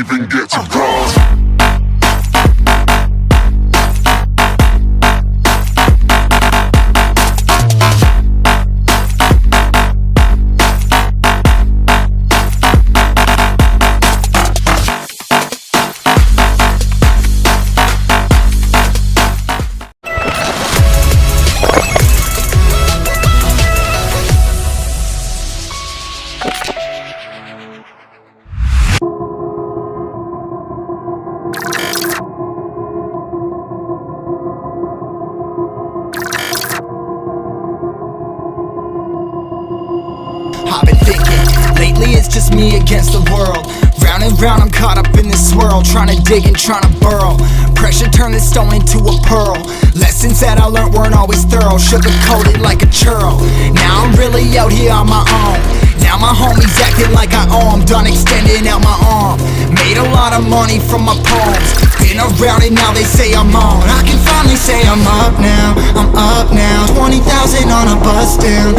even get to cross. I've been thinking, lately it's just me against the world. Round and round I'm caught up in this swirl, trying to dig and trying to burrow. Pressure turned this stone into a pearl. Lessons that I learned weren't always thorough, sugar-coated like a churl. Now I'm really out here on my own. Now my homies acting like I owe 'em, done extending out my arm. Made a lot of money from my poems, been around it, now they say I'm on. I can finally say I'm up now, I'm up now. 20,000 on a bus down,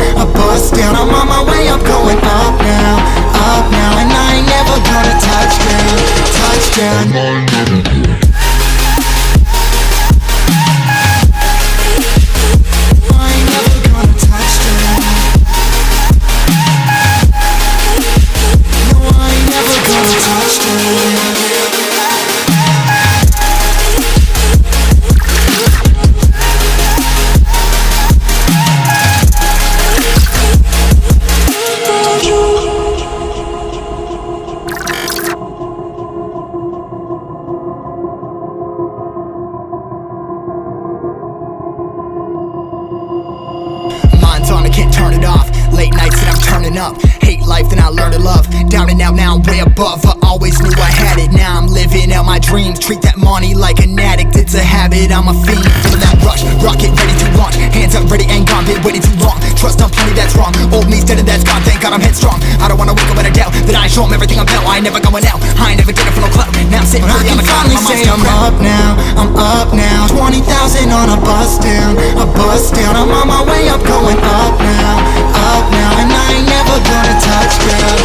I'm on my way up, going up now, and I ain't never gonna touch down. Mind's on, I can't turn it off. Late nights and I'm turning up. Hate life, then I learn to love. Down and out, now I'm way above. I always knew I had it, now I'm living out my dreams. Treat that money like an addict, it's a habit, I'm a fiend. Feeling that rush, rocket ready to launch. Hands up, ready and gone, been waiting too long. Trust on plenty, that's wrong. Old me's dead and that's gone, thank God I'm headstrong. I don't wanna wake up with a doubt that I show 'em everything I'm about. I ain't never going out, I ain't never did it for no clout. Now I'm sitting pretty on the cloud, say I'm up now, I'm up now. 20,000 on a bus down, I'm on my way up, going up now, and I ain't never gonna touch down.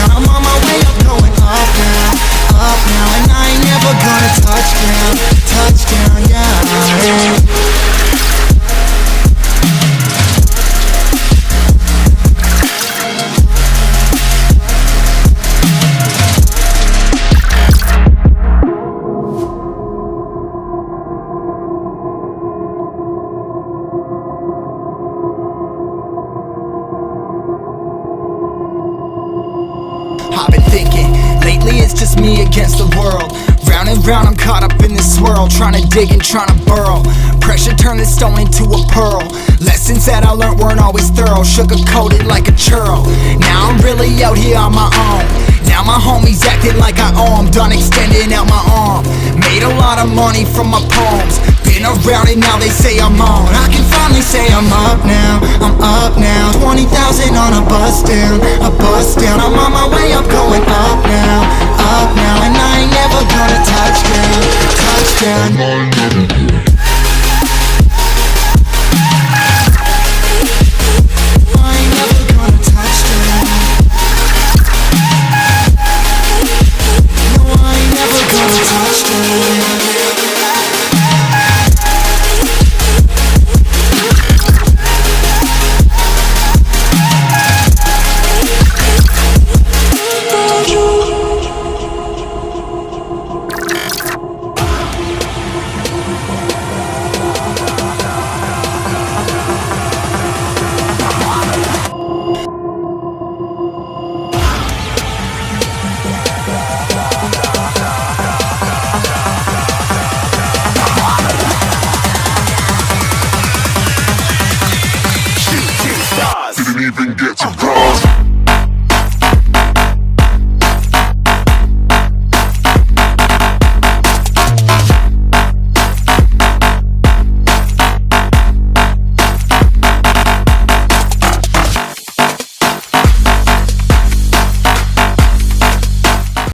I'm on my way up, going up now, and I ain't never gonna touch down, yeah. I've been thinking, lately it's just me against the world. Round and round I'm caught up in this swirl, trying to dig and trying to burrow. Pressure turned this stone into a pearl. Lessons that I learned weren't always thorough, sugar-coated like a churl. Now I'm really out here on my own. Now my homies acting like I owe 'em, done extending out my arm. Made a lot of money from my poems, been around it, now they say I'm on. I can finally say I'm up now, 20,000 on a bus down, I'm on my way up, going up now, and I ain't never gonna touch down. Didn't even get to cross.